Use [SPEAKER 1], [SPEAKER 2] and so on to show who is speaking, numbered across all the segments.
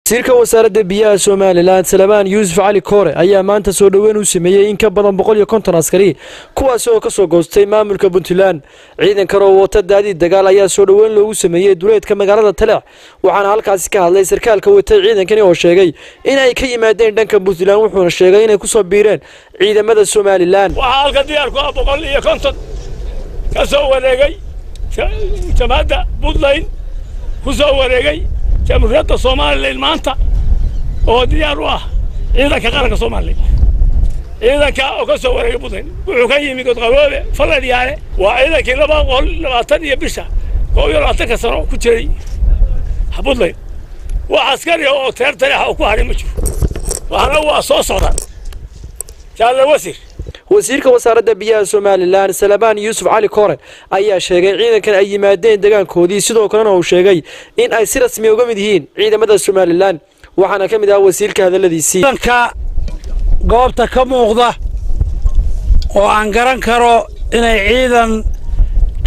[SPEAKER 1] wasiirka wasaaradda biyaha Soomaaliland Salmaan Yuusuf Cali Koore ayaa maanta soo dhaweyn u sameeyay in ka badan 150 askari kuwaas oo ka soo goostay maamulka Puntland. ciidanka wata daadid dagaal ayaa soo dhaweyn loogu sameeyay duleedka magaalada Taleex waxaana halkaas ka hadlay sarkaalka wata ciidankani oo sheegay in ay ka yimaadeen dhanka Puntland wuxuuna sheegay inay ku soo biireen ciidamada Soomaaliland.
[SPEAKER 2] waxa halka diyaar ku ah 150 ka soo wareegay jamaada Puntland ku soo wareegay jamhuuriyadda Soomaaliland maanta oo diyaar u ah ciidanka qaranka Soomaaliland ciidanka oo ka soo wareegay Puntland wuxuu ka yimid Godqaboobe Faladhiyaale waa ciidankii 220 iyo bisha oo 20 sano ku jiray Puntland waa askari oo Taleex ku haray ma jiro waxana waa soo socda jaalle wasiirka wasaaradda biyaha Soomaaliland Salmaan Yuusuf Cali Koore ayaa sheegay ciidankan ay yimaadeen deegaankoodii sidoo kalena uu sheegay in ay si rasmi uga mid yihiin ciidamada Soomaaliland waxaana ka mid ah wasiirka hadaladiisii
[SPEAKER 3] ciidanka goobta ka muuqda oo aan garan karo inay ciidan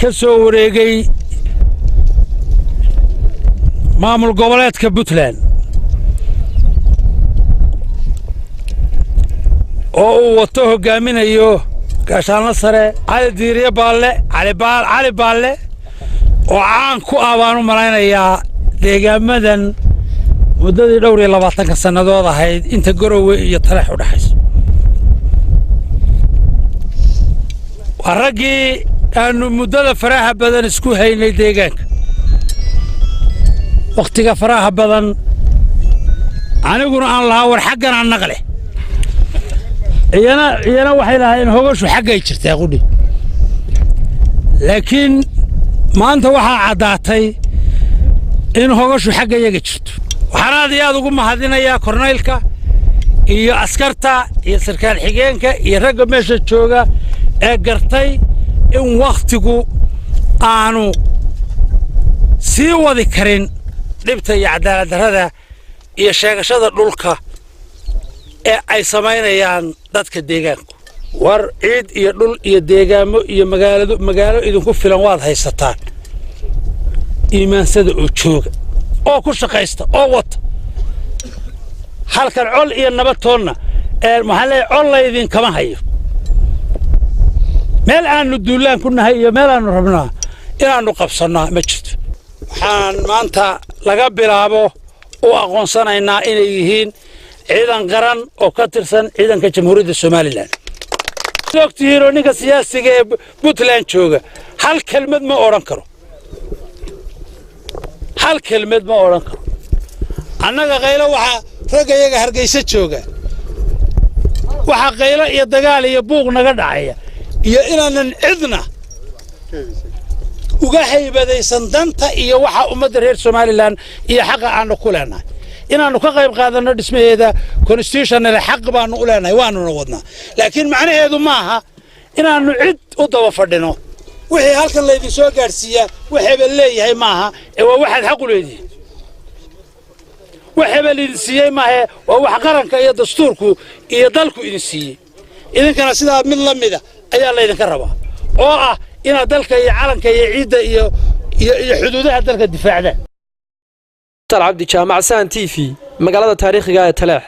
[SPEAKER 3] ka soo wareegay maamul goboleedka Puntland oo uu wato hogaaminayo gaashaanla sare Cali Diiriye Baalle Cali Baalle oo caan ku ah baan u malaynayaa deegaamadan muddadii dhowr iyo 20 sanadood ahayd inta Garowe iyo Taleex u dhaxayso waragii aanu muddada faraha badan isku haynay deegaanka waqtiga faraha badan aniguna aan lahaa war xaggan aan naqle iyana waxay lahayn hogashu xaggay jirtaa qudhi laakiin maanta waxaa cadaatay in hogashu xagga iyaga jirto waxaan aad ugu mahadinayaa korneylka iyo askarta iyo sarkaal xigeenka iyo ragga meesha jooga ee gartay in waqtigu aanu sii wadi karin dhibta iyo cadaalad darrada iyo sheegashada dhulka ee ay samaynayaan dadka deegaanku war ciid iyo dhul iyo deegaamo iyo magaalo idinku filan waad haysataan iimaansada oo jooga oo ku shaqaysta oo wata halkan col iyo nabatoonna maxalle col la idin kama hayo meel aanu duulaan ku nahay iyo meel aanu rabnaa inaanu qabsannaa ma jirto waxaan maanta laga bilaabo u aqoonsanaynaa inay yihiin ciidan qaran oo ka tirsan ciidanka jamhuuriyadda Soomaaliland doctor ninka siyaasiga ee Puntland jooga hal kelmad ma oran karo annaga qaylo waxa ragayaga Hargeysa jooga waxa qaylo iyo dagaal iyo buuq naga dhacaya iyo inaanan cidna uga haybadaysan danta iyo waxa ummadda reer Soomaaliland iyo xaqa aanu ku leenahay inaanu ka qayb qaadano dhismaheeda constitutional xaq baanu u leenahay waanu wadnaa laakiin macnaheedu maaha inaanu cid u daba fadhino wixii halkan la idin soo gaarsiiyaa waxba leeyahay maaha ee waa waxaad xaq u leedahay waxba idin siiyay maaha waa wax qaranka iyo dastuurku iyo dalku idin siiyay idinkana sidaa mid la mid ah ayaa la idinka rabaa oo ah inaad dalka iyo calanka iyo ciidda iyo xuduudaha dalka difaacdaan
[SPEAKER 1] Abdi Jaamac Saan TV magaalada taariikhiga ee Taleex.